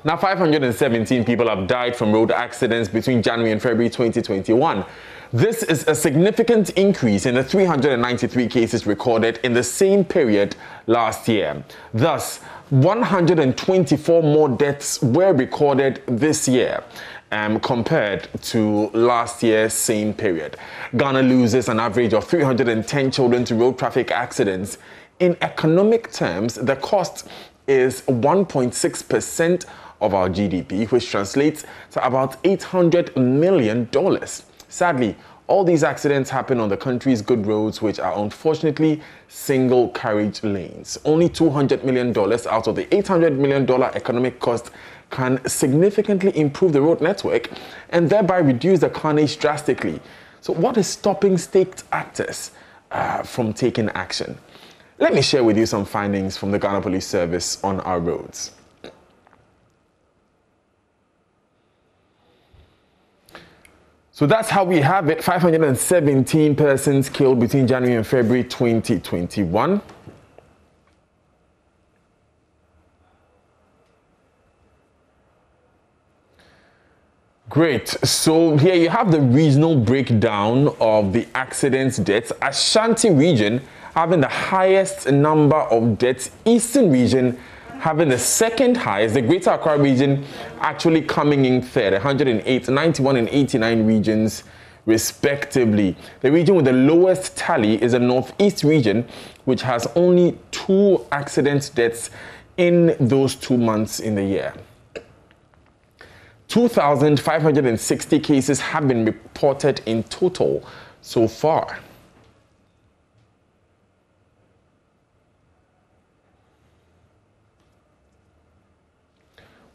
Now, 517 people have died from road accidents between January and February 2021. This is a significant increase in the 393 cases recorded in the same period last year. Thus, 124 more deaths were recorded this year compared to last year's same period. Ghana loses an average of 310 children to road traffic accidents. In economic terms, the cost is 1.6% of our GDP, which translates to about $800 million. Sadly, all these accidents happen on the country's good roads, which are unfortunately single carriage lanes. Only $200 million out of the $800 million economic cost can significantly improve the road network and thereby reduce the carnage drastically. So what is stopping state actors from taking action? Let me share with you some findings from the Ghana Police Service on our roads. So that's how we have it. 517 persons killed between January and February 2021. Great. So here you have the regional breakdown of the accidents deaths. Ashanti region having the highest number of deaths. Eastern region having the second highest. The Greater Accra region actually coming in third, 108, 91 and 89 regions respectively. The region with the lowest tally is the Northeast region, which has only 2 accident deaths in those 2 months in the year. 2,560 cases have been reported in total so far.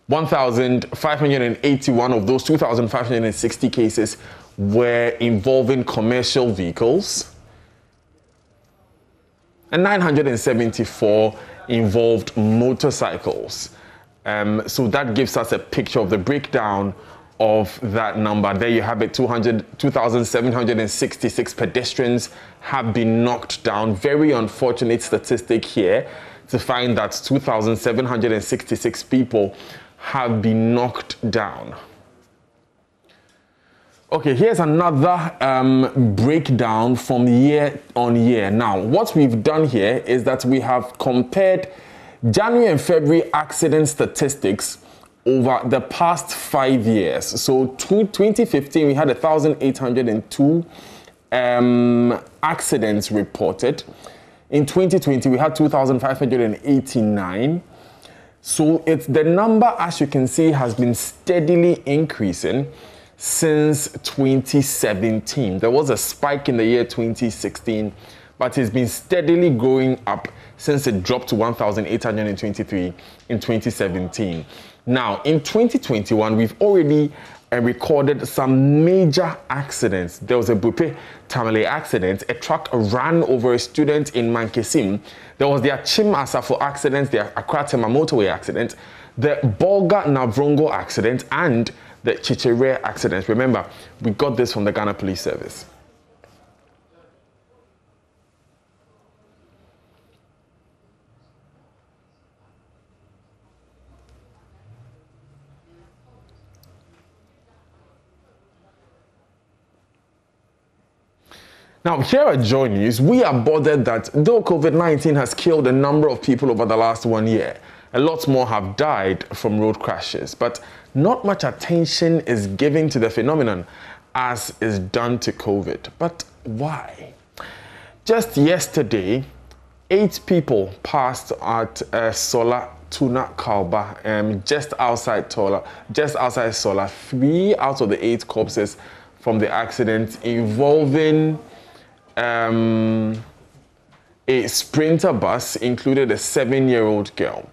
(1,581) of those 2,560 cases were involving commercial vehicles, and 974 involved motorcycles. So that gives us a picture of the breakdown of that number. There you have it, 2,766 pedestrians have been knocked down. Very unfortunate statistic here to find that 2,766 people have been knocked down. Okay, here's another breakdown from year on year. Now, what we've done here is that we have compared January and February accident statistics over the past 5 years. So 2015, we had 1,802 accidents reported. In 2020, we had 2,589. So it's the number, as you can see, has been steadily increasing since 2017. There was a spike in the year 2016, but it's been steadily growing up since it dropped to 1,823 in 2017. Now, in 2021, we've already recorded some major accidents. There was a Bupe Tamale accident. A truck ran over a student in Mankesim. There was the Achim Asafo accident, the Accra Tema motorway accident, the Bolga Navrongo accident, and the Chichere accident. Remember, we got this from the Ghana Police Service. Now, here at Joy News, we are bothered that though COVID-19 has killed a number of people over the last 1 year, a lot more have died from road crashes. But not much attention is given to the phenomenon as is done to COVID. But why? Just yesterday, 8 people passed at Sola Tuna Kalba, just outside Sola. 3 out of the 8 corpses from the accident involving a Sprinter bus included a 7-year-old girl.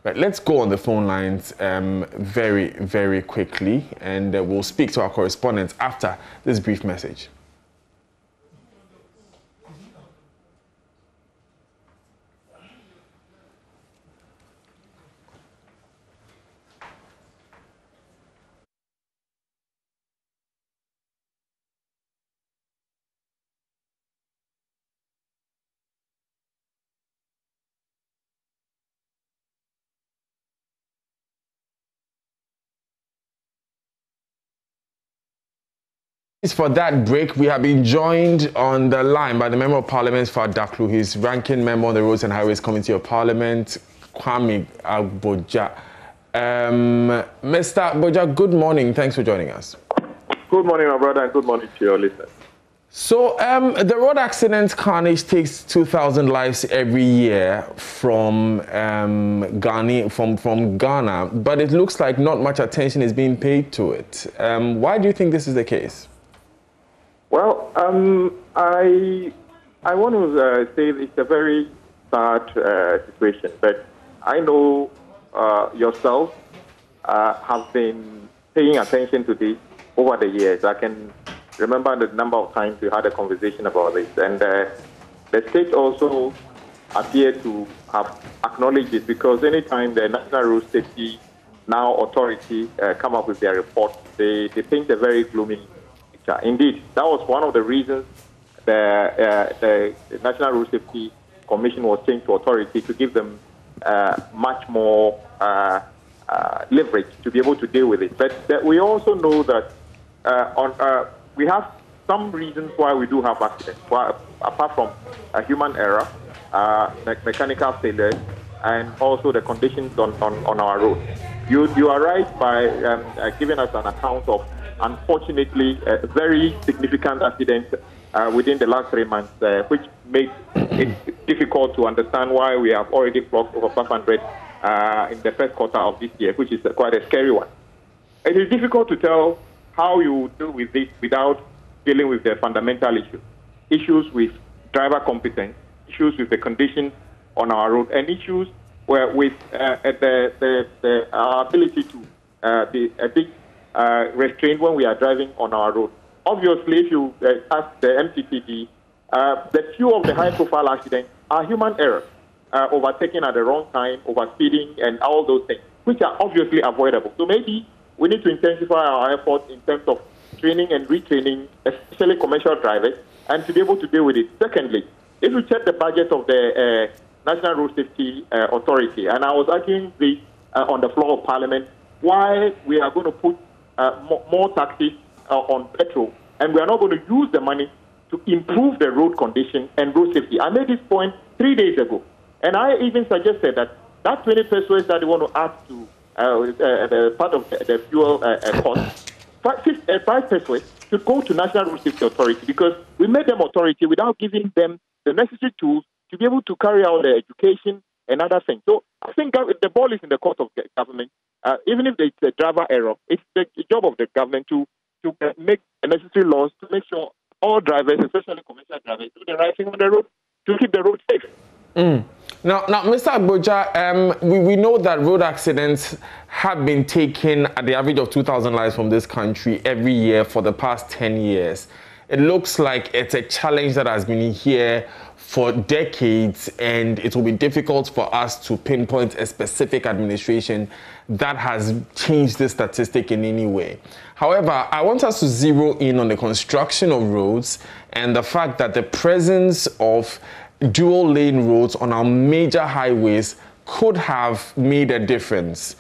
Right, let's go on the phone lines very, very quickly, and we'll speak to our correspondent after this brief message. For that break, we have been joined on the line by the Member of Parliament for Daklu, his ranking member on the Roads and Highways Committee of Parliament, Kwame Agboja. Mr. Agboja, good morning. Thanks for joining us. Good morning, my brother, and good morning to your listeners. So, the road accident carnage takes 2,000 lives every year from Ghana, but it looks like not much attention is being paid to it. Why do you think this is the case? Well, I want to say it's a very sad situation, but I know yourself have been paying attention to this over the years. I can remember the number of times we had a conversation about this, and the state also appeared to have acknowledged it, because anytime the National Road Safety Now Authority come up with their report, they paint a very gloomy picture. Indeed, that was one of the reasons the National Road Safety Commission was changed to authority, to give them much more leverage to be able to deal with it. But we also know that we have some reasons why we do have accidents, apart from human error, mechanical failure, and also the conditions on our road. You are right by giving us an account of, unfortunately, a very significant accident within the last 3 months, which makes it difficult to understand why we have already clocked over 500 in the first quarter of this year, which is quite a scary one. It is difficult to tell how you deal with this without dealing with the fundamental issues with driver competence, issues with the conditions on our road, and issues with our ability to be a bit restrained when we are driving on our road. Obviously, if you ask the MCTD, the few of the high-profile accidents are human error, overtaking at the wrong time, overspeeding, and all those things, which are obviously avoidable. So maybe we need to intensify our efforts in terms of training and retraining, especially commercial drivers, and to be able to deal with it. Secondly, if you check the budget of the National Road Safety Authority, and I was arguing this on the floor of Parliament, why we are going to put more taxes on petrol, and we are not going to use the money to improve the road condition and road safety. I made this point 3 days ago, and I even suggested that 20 pesos that they want to add to the part of the fuel cost, 5 pesos should go to National Road Safety Authority, because we made them authority without giving them the necessary tools to be able to carry out the education and other things. So I think the ball is in the court of the government. Even if it's a driver error, it's the job of the government to make the necessary laws to make sure all drivers, especially commercial drivers, do the right thing on the road to keep the road safe. Now, Mr. Agboja, we know that road accidents have been taking at the average of 2,000 lives from this country every year for the past 10 years. It looks like it's a challenge that has been here for decades, and it will be difficult for us to pinpoint a specific administration that has changed this statistic in any way. However, I want us to zero in on the construction of roads and the fact that the presence of dual lane roads on our major highways could have made a difference.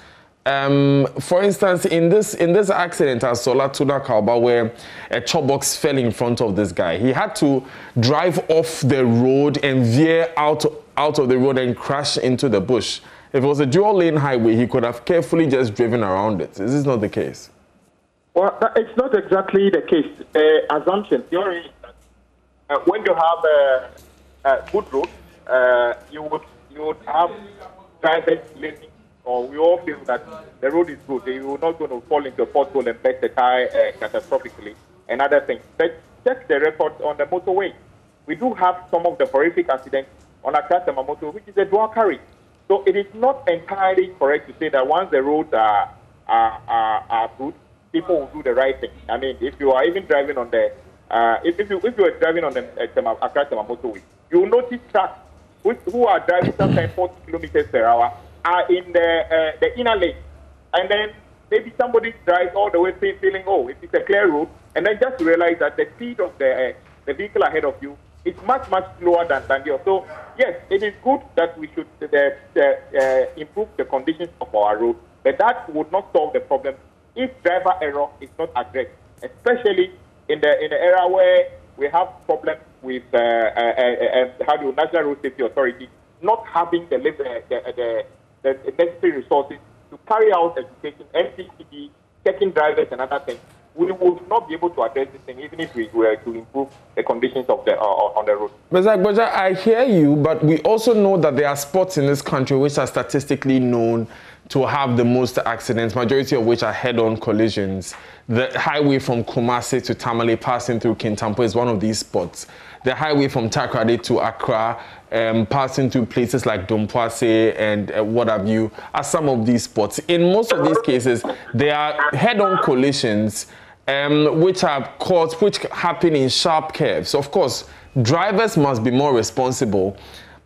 For instance, in this accident at Sola Tuna Kalba, where a chop box fell in front of this guy, he had to drive off the road and veer out of the road and crash into the bush. If it was a dual lane highway, he could have carefully just driven around it. Is this not the case? Well, it's not exactly the case. Assumption, theory is that when you have a good road, you would have drivers listening, or we all feel that the road is good. You are not going to fall into a pothole and break the tire catastrophically and other things. But check the records on the motorway. We do have some of the horrific accidents on Accra Motor, which is a dual carry. So it is not entirely correct to say that once the roads are good, people will do the right thing. I mean, if you are even driving on the if you are driving on the Accra motorway, you will notice trucks who are driving sometimes 40 kilometers per hour are in the inner lane, and then maybe somebody drives all the way feeling, oh, it is a clear road, and then just realize that the speed of the vehicle ahead of you is much slower than yours. So yes, it is good that we should improve the conditions of our road, but that would not solve the problem if driver error is not addressed, especially in the era where we have problems with National Road Safety Authority not having the necessary resources to carry out education, NCCD, checking drivers and other things, we would not be able to address this thing even if we were to improve the conditions of the on the road. Mr. Agboja, I hear you, but we also know that there are spots in this country which are statistically known to have the most accidents, majority of which are head-on collisions. The highway from Kumasi to Tamale passing through Kintampo is one of these spots. The highway from Takoradi to Accra, passing through places like Dompoase and what have you, are some of these spots. In most of these cases, there are head-on collisions which happen in sharp curves. Of course, drivers must be more responsible,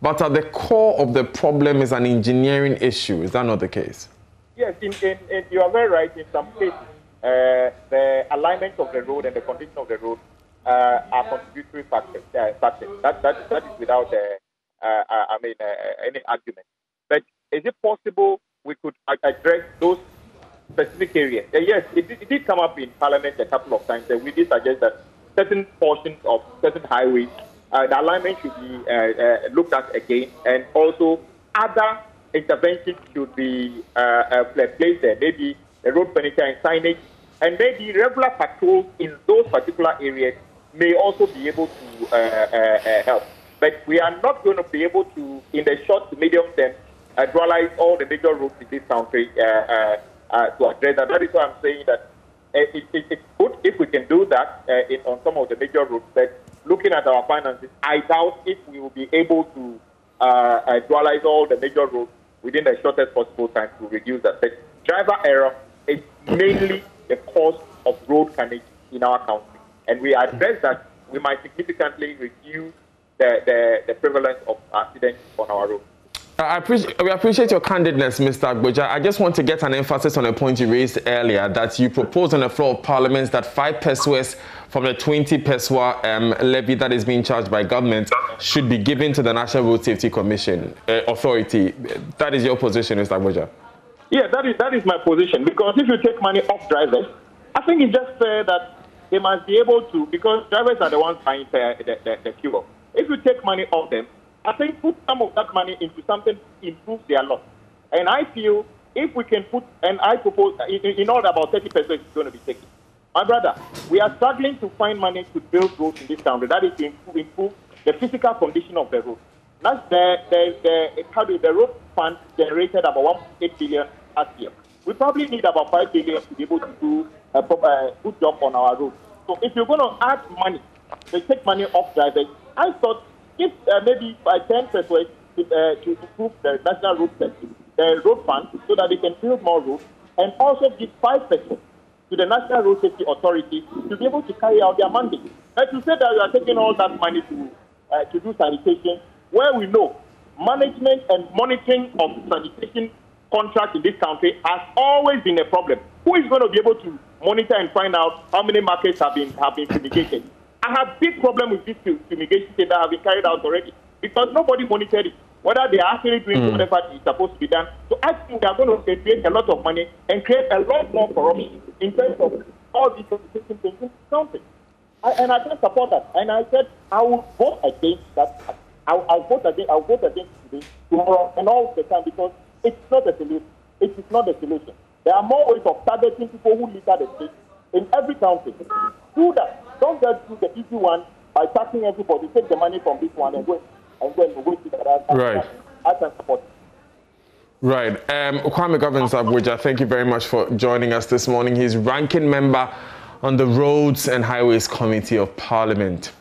but at the core of the problem is an engineering issue. Is that not the case? Yes, you are very right. In some cases, the alignment of the road and the condition of the road are contributory factors. That is without any argument. But is it possible we could address those specific areas? Yes, it did come up in Parliament a couple of times, and we did suggest that certain portions of certain highways, the alignment should be looked at again, and also other interventions should be placed there. Maybe the road furniture and signage, and maybe regular patrols in those particular areas may also be able to help. But we are not going to be able to, in the short to medium term, dualize all the major roads in this country to address that. That is why I'm saying that it's good if we can do that on some of the major roads. But looking at our finances, I doubt if we will be able to dualize all the major roads within the shortest possible time to reduce that. But driver error is mainly the cause of road carnage in our country. And we address that, we might significantly reduce the prevalence of accidents on our roads. We appreciate your candidness, Mr. Agboja. I just want to get an emphasis on a point you raised earlier, that you proposed on the floor of Parliament that 5 pesewas from the 20 pesewa levy that is being charged by government should be given to the National Road Safety Commission Authority. That is your position, Mr. Agboja? Yeah, that is my position. Because if you take money off drivers, I think it's just fair that they must be able to, because drivers are the ones buying the fuel. If you take money off them, I think put some of that money into something to improve their lot. And I feel if we can put, and I propose, in all about 30% is going to be taken. My brother, we are struggling to find money to build roads in this country. That is to improve the physical condition of the road. That's the road fund generated about 1.8 billion last year. We probably need about 5 billion to be able to do a good job on our roads. So if you're going to add money, they take money off drivers. I thought if maybe by 10% to improve the national road safety, the road fund, so that they can build more roads, and also give 5% to the National Road Safety Authority to be able to carry out their mandate. And to say that we are taking all that money to do sanitation, where we know management and monitoring of sanitation contracts in this country has always been a problem. Who is going to be able to monitor and find out how many markets have been fumigated? I have big problem with this fumigation that have been carried out already because nobody monitored it, whether they are actually doing whatever is supposed to be done. So I think they are going to create a lot of money and create a lot more corruption in terms of all these sanitation things in something. And I can support that. And I said I will vote against that. I'll vote against today, tomorrow, and all the time because it's not a solution. It is not a solution. There are more ways of targeting people who litter the state in every country. Do that. Don't just do the easy one by taxing everybody. Take the money from this one and go to the other. Right. I can support it. Right. Kwame Governance Agboja, thank you very much for joining us this morning. He's ranking member on the Roads and Highways Committee of Parliament.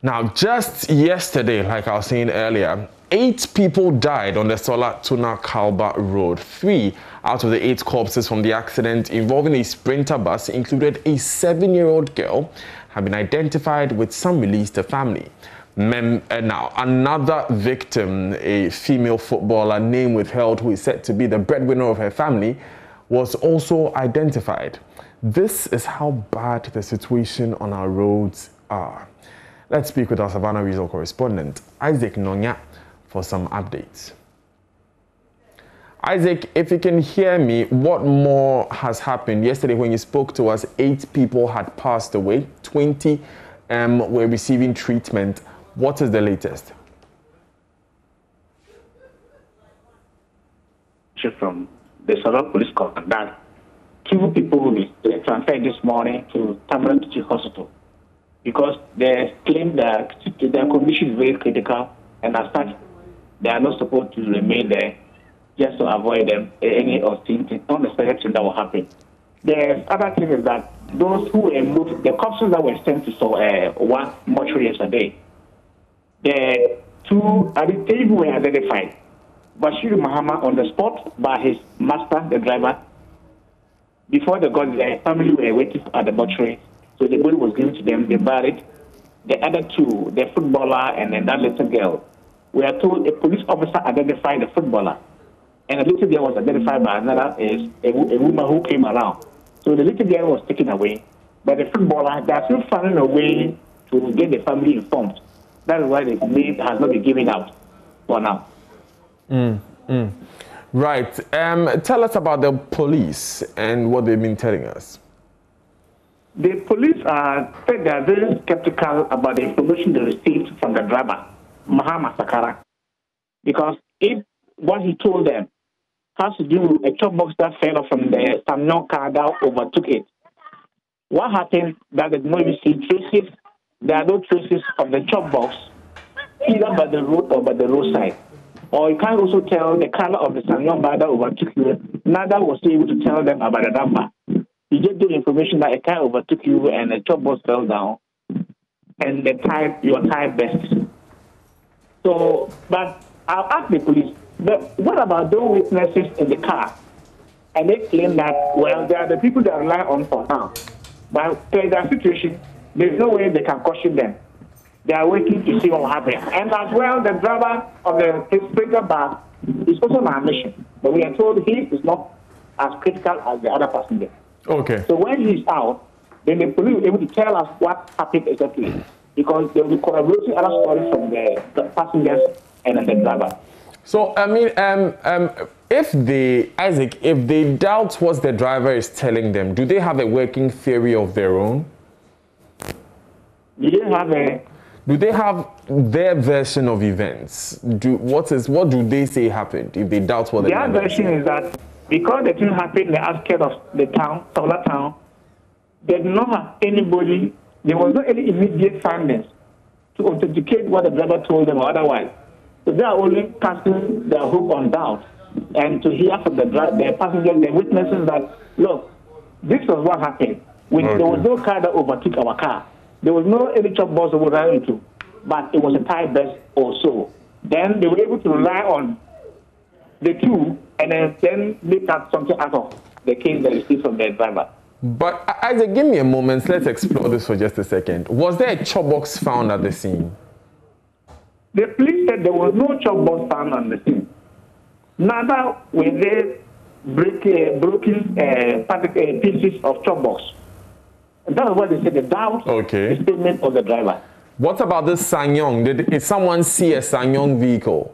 Now, just yesterday, like I was saying earlier, 8 people died on the Sola Tuna Kalba Road. 3 out of the 8 corpses from the accident involving a Sprinter bus included a 7-year-old girl have been identified, with some released to family. Now, another victim, a female footballer, name withheld, who is said to be the breadwinner of her family, was also identified. This is how bad the situation on our roads are. Let's speak with our Savannah Regional correspondent, Isaac Nonya, for some updates. Isaac, if you can hear me, what more has happened? Yesterday when you spoke to us, 8 people had passed away, 20 were receiving treatment. What is the latest? From the Sorok Police Command that 2 people will be transferred this morning to Tamara Teaching Hospital because they claim that their condition is very critical and as such, they are not supposed to remain there just to avoid them any unexpected thing that will happen. The other thing is that those who were moved, the corpses that were sent to one mortuary yesterday, the 2, I think 3 were identified. Bashir Muhammad on the spot by his master, the driver. Before they got there, family were waiting at the mortuary, so the body was given to them, they buried. The other 2, the footballer and then that little girl, we are told a police officer identified the footballer, and the little girl was identified by another, a woman who came around. So the little girl was taken away, but the footballer, they are still finding a way to get the family informed. That is why the name has not been given out for now. Right. Tell us about the police and what they've been telling us. The police said they are very skeptical about the information they received from the driver, Muhammad Sakara, because if what he told them has to do with a chop box that fell off from the Samnon car that overtook it. What happened that they did not even see traces? There are no traces of the chop box, either by the road or by the roadside. Or you can't also tell the color of the Sanyon bar that overtook you. Neither was he able to tell them about the number. You just get information that a car overtook you and a chop box fell down and your tire burst. So, but I'll ask the police, but what about those witnesses in the car? And they claim that, well, they are the people that rely on for now. But in that situation, there's no way they can caution them. They are waiting to see what will happen. And as well, the driver of the sprinter bus is also on a mission. But we are told he is not as critical as the other passenger. Okay. So when he's out, then the police will be able to tell us what happened exactly. Because they will be corroborating other stories from the passengers and the driver. So, I mean, if they doubt what the driver is telling them, do they have a working theory of their own? Do they have their version of events? What do they say happened if they doubt what the driver Their version is that because the thing happened in the outskirts of the town, Solar Town, they did not have anybody, there was not any immediate findings to authenticate what the driver told them or otherwise. So they are only casting their hope on doubt and to hear from the passengers, the witnesses that, look, this was what happened. There was no car that overtook our car. There was no any chop bus that we ran into, but it was a tire burst or so. Then they were able to rely on the 2 and then make out something out of the case that received from the driver. But Isaac, give me a moment. Let's explore this for just a second. Was there a chop box found at the scene? The police said there was no chop box found on the scene. Neither were there broken pieces of chop box. That is what they said, the doubt the statement of the driver. What about this Sanyong? Did someone see a Sanyong vehicle?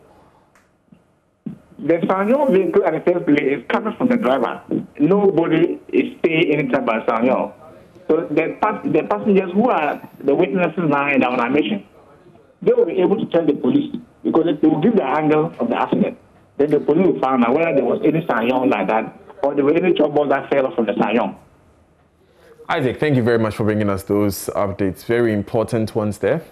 The Sanyong vehicle at the first place is coming from the driver. Nobody is staying anytime by Sanyong. So the passengers who are the witnesses now and on our mission, they will be able to tell the police because they will give the angle of the accident. Then the police will find out whether there was any Sanyong like that or there were any trouble that fell from the Sanyong. Isaac, thank you very much for bringing us those updates. Very important ones there.